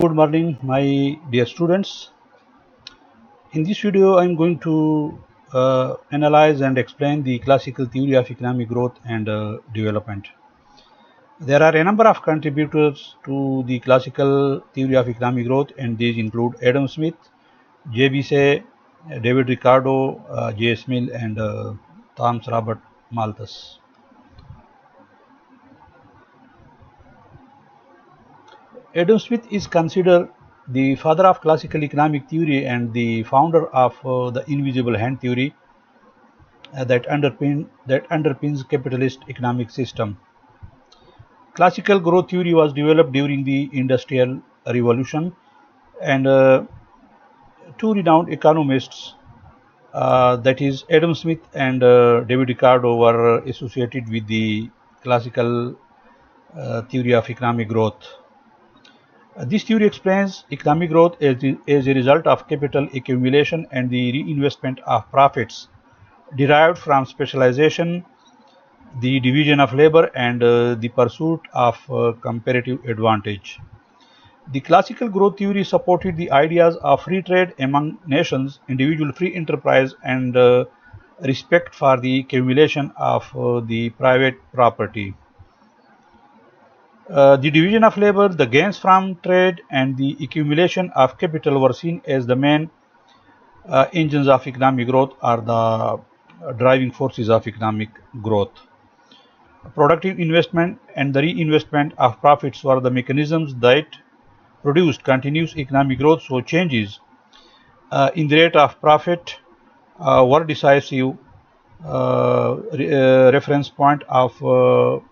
Good morning, my dear students. In this video, I am going to analyze and explain the classical theory of economic growth and development. There are a number of contributors to the classical theory of economic growth, and these include Adam Smith, J.B. Say, David Ricardo, J.S. Mill, and Thomas Robert Malthus. Adam Smith is considered the father of classical economic theory and the founder of the invisible hand theory that underpins capitalist economic system. Classical growth theory was developed during the Industrial Revolution, and two renowned economists, that is Adam Smith and David Ricardo, were associated with the classical theory of economic growth. This theory explains economic growth as a result of capital accumulation and the reinvestment of profits derived from specialization, the division of labor, and the pursuit of comparative advantage. The classical growth theory supported the ideas of free trade among nations, individual free enterprise, and respect for the accumulation of the private property. The division of labor, the gains from trade, and the accumulation of capital were seen as the main engines of economic growth, or the driving forces of economic growth. Productive investment and the reinvestment of profits were the mechanisms that produced continuous economic growth, so changes in the rate of profit were decisive reference point of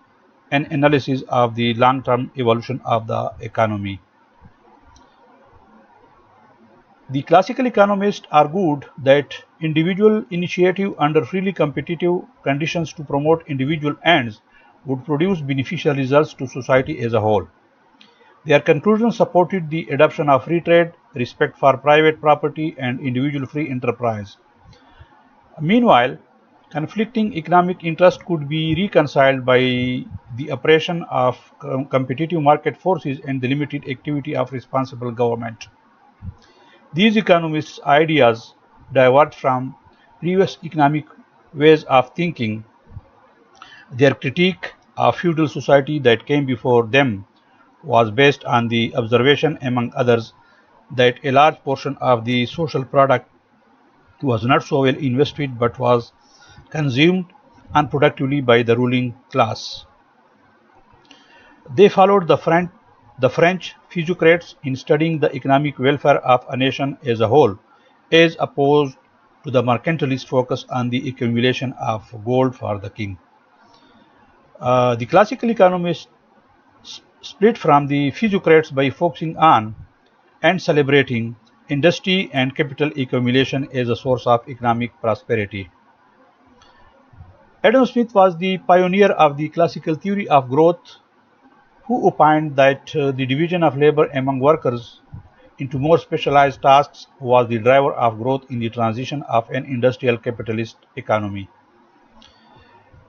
an analysis of the long-term evolution of the economy. The classical economists argued that individual initiative under freely competitive conditions to promote individual ends would produce beneficial results to society as a whole. Their conclusions supported the adoption of free trade, respect for private property, and individual free enterprise. Meanwhile, conflicting economic interests could be reconciled by the oppression of competitive market forces and the limited activity of responsible government. These economists' ideas diverged from previous economic ways of thinking. Their critique of feudal society that came before them was based on the observation, among others, that a large portion of the social product was not so well invested but was consumed unproductively by the ruling class. They followed the French physiocrats in studying the economic welfare of a nation as a whole, as opposed to the mercantilist focus on the accumulation of gold for the king. The classical economists split from the physiocrats by focusing on and celebrating industry and capital accumulation as a source of economic prosperity. Adam Smith was the pioneer of the classical theory of growth, who opined that the division of labor among workers into more specialized tasks was the driver of growth in the transition of an industrial capitalist economy.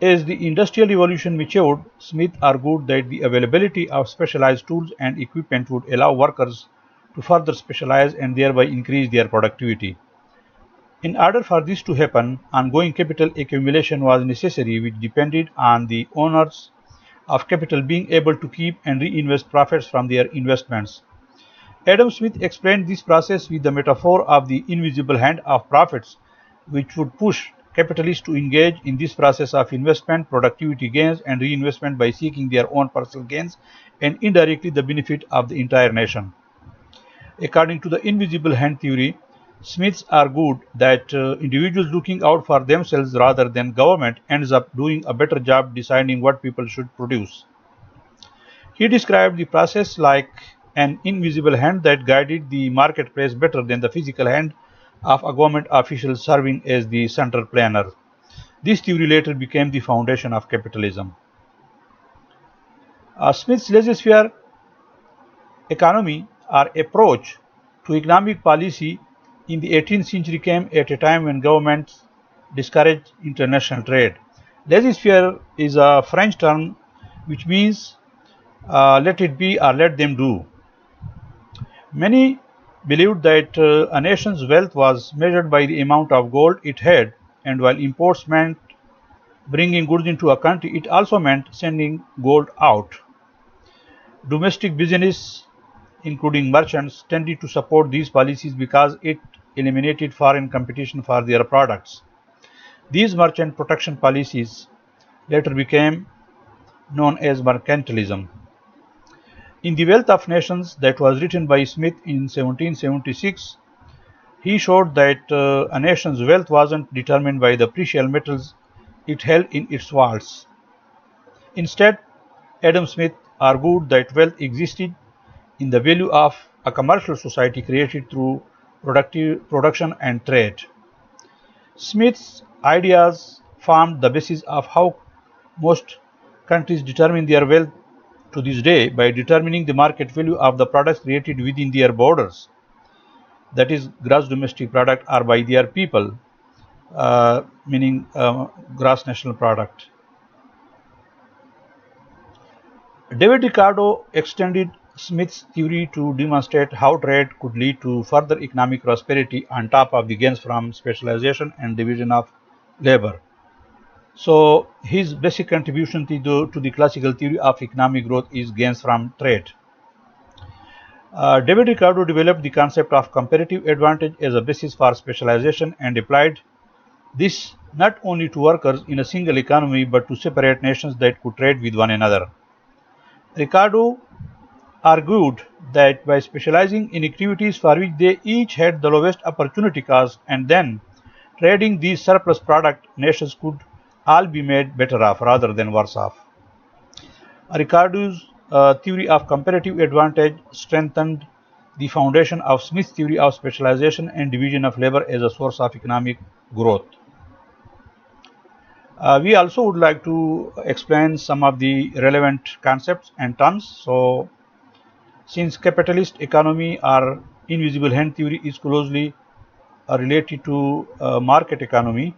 As the Industrial Revolution matured, Smith argued that the availability of specialized tools and equipment would allow workers to further specialize and thereby increase their productivity. In order for this to happen, ongoing capital accumulation was necessary, which depended on the owners of capital being able to keep and reinvest profits from their investments. Adam Smith explained this process with the metaphor of the invisible hand of profits, which would push capitalists to engage in this process of investment, productivity gains, and reinvestment by seeking their own personal gains and indirectly the benefit of the entire nation. According to the invisible hand theory, Smiths argued that individuals looking out for themselves rather than government ends up doing a better job deciding what people should produce. He described the process like an invisible hand that guided the marketplace better than the physical hand of a government official serving as the central planner. This theory later became the foundation of capitalism. Smith's laissez-faire economy or approach to economic policy in the 18th century came at a time when governments discouraged international trade. Laissez-faire is a French term which means let it be or let them do. Many believed that a nation's wealth was measured by the amount of gold it had, and while imports meant bringing goods into a country, it also meant sending gold out. Domestic business, including merchants, tended to support these policies because it eliminated foreign competition for their products. These merchant protection policies later became known as mercantilism. In The Wealth of Nations, that was written by Smith in 1776, he showed that a nation's wealth wasn't determined by the precious metals it held in its vaults. Instead, Adam Smith argued that wealth existed in the value of a commercial society created through production and trade. Smith's ideas formed the basis of how most countries determine their wealth to this day by determining the market value of the products created within their borders, that is, gross domestic product, or by their people, meaning gross national product. David Ricardo extended Smith's theory to demonstrate how trade could lead to further economic prosperity on top of the gains from specialization and division of labor. So his basic contribution to the classical theory of economic growth is gains from trade. David Ricardo developed the concept of comparative advantage as a basis for specialization and applied this not only to workers in a single economy but to separate nations that could trade with one another. Ricardo argued that by specializing in activities for which they each had the lowest opportunity cost and then trading these surplus product, nations could all be made better off rather than worse off. Ricardo's theory of comparative advantage strengthened the foundation of Smith's theory of specialization and division of labor as a source of economic growth. We also would like to explain some of the relevant concepts and terms. So, since capitalist economy or invisible hand theory is closely related to market economy,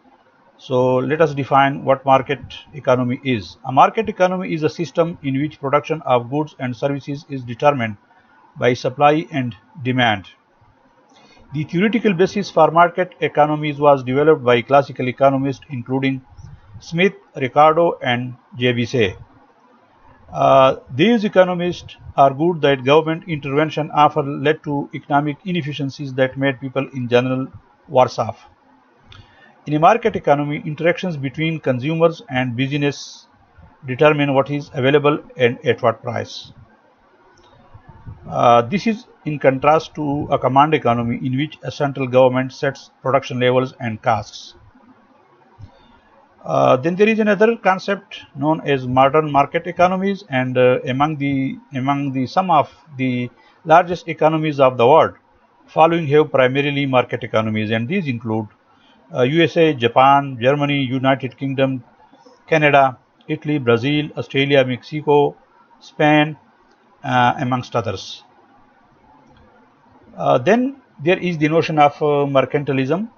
so let us define what market economy is. A market economy is a system in which production of goods and services is determined by supply and demand. The theoretical basis for market economies was developed by classical economists including Smith, Ricardo, and J.B. Say. These economists argued that government intervention often led to economic inefficiencies that made people in general worse off. In a market economy, interactions between consumers and business determine what is available and at what price. This is in contrast to a command economy in which a central government sets production levels and costs. Then there is another concept known as modern market economies, and among the some of the largest economies of the world, following have primarily market economies, and these include USA, Japan, Germany, United Kingdom, Canada, Italy, Brazil, Australia, Mexico, Spain, amongst others. Then there is the notion of mercantilism.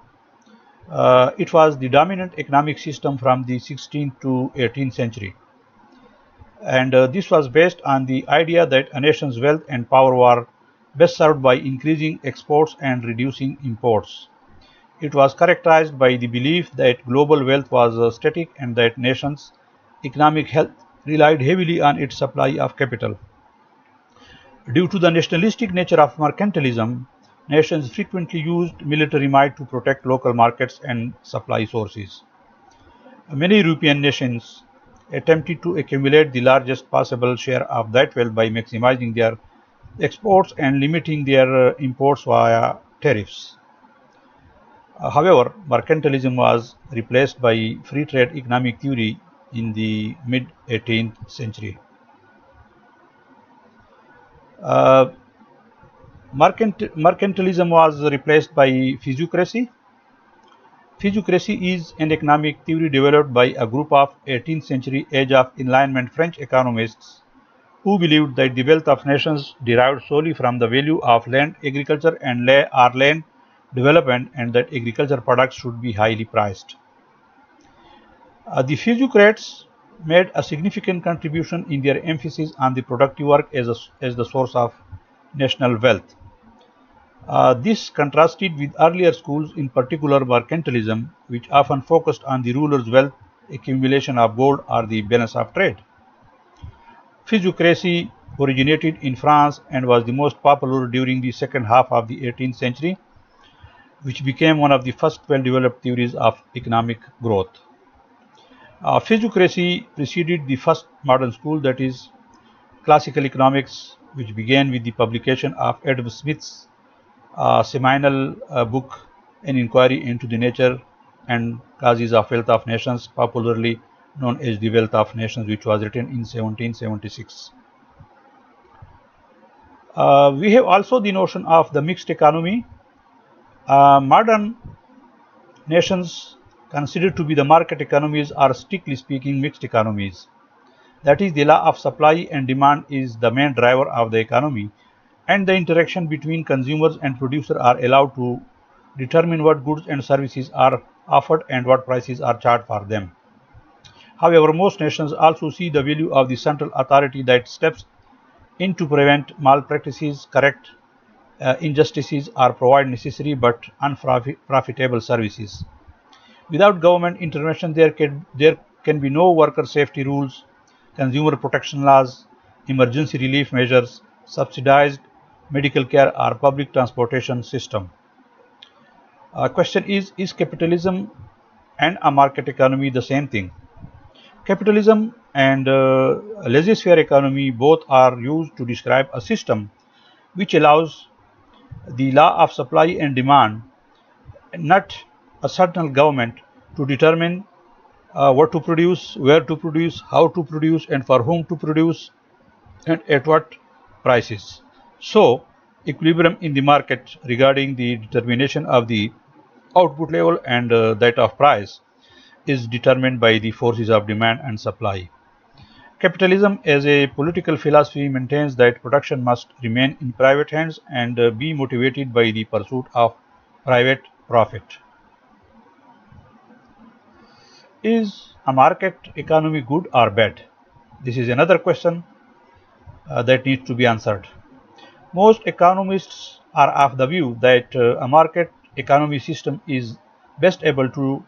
It was the dominant economic system from the 16th to 18th century. And this was based on the idea that a nation's wealth and power were best served by increasing exports and reducing imports. It was characterized by the belief that global wealth was static and that nations' economic health relied heavily on its supply of capital. Due to the nationalistic nature of mercantilism, nations frequently used military might to protect local markets and supply sources. Many European nations attempted to accumulate the largest possible share of that wealth by maximizing their exports and limiting their imports via tariffs. However, mercantilism was replaced by free trade economic theory in the mid 18th century. Mercantilism was replaced by fiduciary. Fiduciary is an economic theory developed by a group of 18th century Age of Enlightenment French economists who believed that the wealth of nations derived solely from the value of land, agriculture, and land development, and that agriculture products should be highly priced. The fiduciaries made a significant contribution in their emphasis on the productive work as the source of national wealth. This contrasted with earlier schools, in particular mercantilism, which often focused on the ruler's wealth, accumulation of gold, or the balance of trade. Physiocracy originated in France and was the most popular during the second half of the 18th century, which became one of the first well-developed theories of economic growth. Physiocracy preceded the first modern school, that is, classical economics, which began with the publication of Adam Smith's seminal book, An Inquiry into the Nature and Causes of Wealth of Nations, popularly known as The Wealth of Nations, which was written in 1776. We have also the notion of the mixed economy. Modern nations considered to be the market economies are, strictly speaking, mixed economies. That is, the law of supply and demand is the main driver of the economy, and the interaction between consumers and producers are allowed to determine what goods and services are offered and what prices are charged for them. However, most nations also see the value of the central authority that steps in to prevent malpractices, correct injustices, or provide necessary but unprofitable services. Without government intervention, there can be no worker safety rules, consumer protection laws, emergency relief measures, subsidized medical care, or public transportation system. Question is capitalism and a market economy the same thing? Capitalism and laissez-faire economy both are used to describe a system which allows the law of supply and demand, not a certain government, to determine what to produce, where to produce, how to produce, and for whom to produce, and at what prices. So, equilibrium in the market regarding the determination of the output level and that of price is determined by the forces of demand and supply. Capitalism as a political philosophy maintains that production must remain in private hands and be motivated by the pursuit of private profit. Is a market economy good or bad? This is another question that needs to be answered. Most economists are of the view that a market economy system is best able to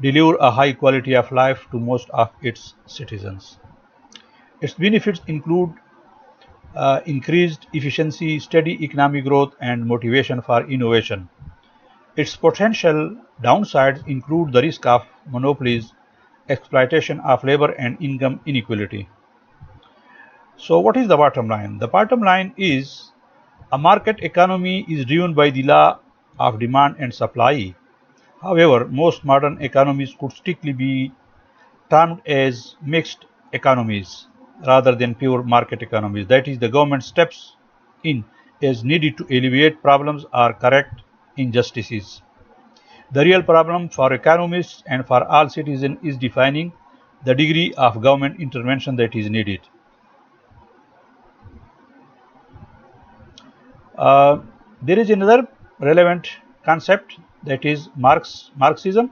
deliver a high quality of life to most of its citizens. Its benefits include increased efficiency, steady economic growth, and motivation for innovation. Its potential downsides include the risk of monopolies, exploitation of labor, and income inequality. So, what is the bottom line? The bottom line is a market economy is driven by the law of demand and supply. However, most modern economies could strictly be termed as mixed economies rather than pure market economies. That is, the government steps in as needed to alleviate problems or correct injustices. The real problem for economists and for all citizens is defining the degree of government intervention that is needed. There is another relevant concept, that is Marxism.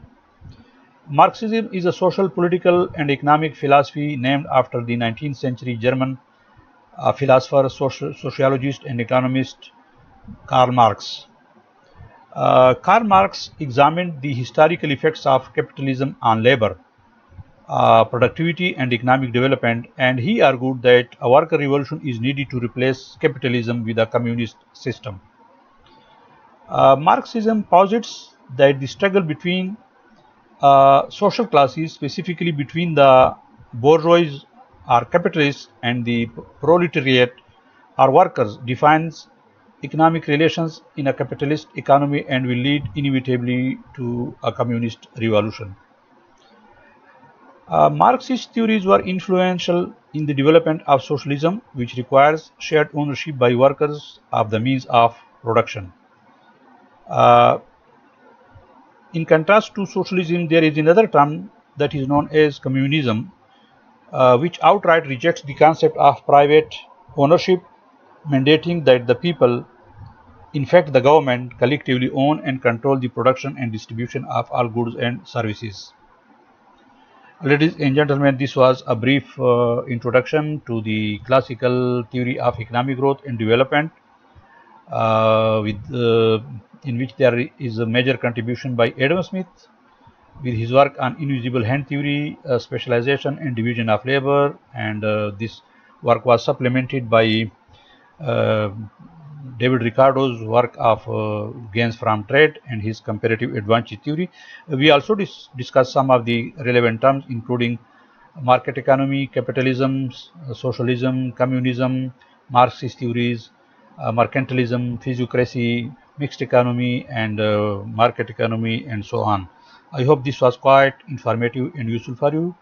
Marxism is a social, political, and economic philosophy named after the 19th century German philosopher, sociologist, and economist Karl Marx. Karl Marx examined the historical effects of capitalism on labor, productivity, and economic development, and he argued that a worker revolution is needed to replace capitalism with a communist system. Marxism posits that the struggle between social classes, specifically between the bourgeois or capitalists and the proletariat or workers, defines economic relations in a capitalist economy and will lead inevitably to a communist revolution. Marxist theories were influential in the development of socialism, which requires shared ownership by workers of the means of production. Uh, in contrast to socialism, there is another term that is known as communism, which outright rejects the concept of private ownership, mandating that the people, in fact the government, collectively own and control the production and distribution of all goods and services. Ladies and gentlemen, this was a brief introduction to the classical theory of economic growth and development. in which there is a major contribution by Adam Smith with his work on invisible hand theory, specialization and division of labor, and this work was supplemented by uh, David Ricardo's work of gains from trade and his comparative advantage theory. We also discussed some of the relevant terms, including market economy, capitalism, socialism, communism, Marxist theories, mercantilism, physiocracy, mixed economy, and market economy, and so on. I hope this was quite informative and useful for you.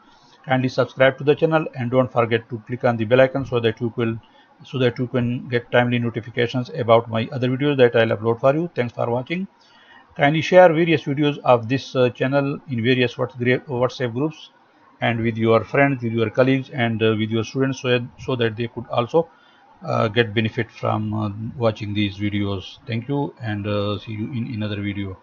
Kindly subscribe to the channel and don't forget to click on the bell icon so that you can get timely notifications about my other videos that I'll upload for you. Thanks for watching. Kindly share various videos of this channel in various WhatsApp groups and with your friends, with your colleagues, and with your students, so that they could also get benefit from watching these videos. Thank you, and see you in another video.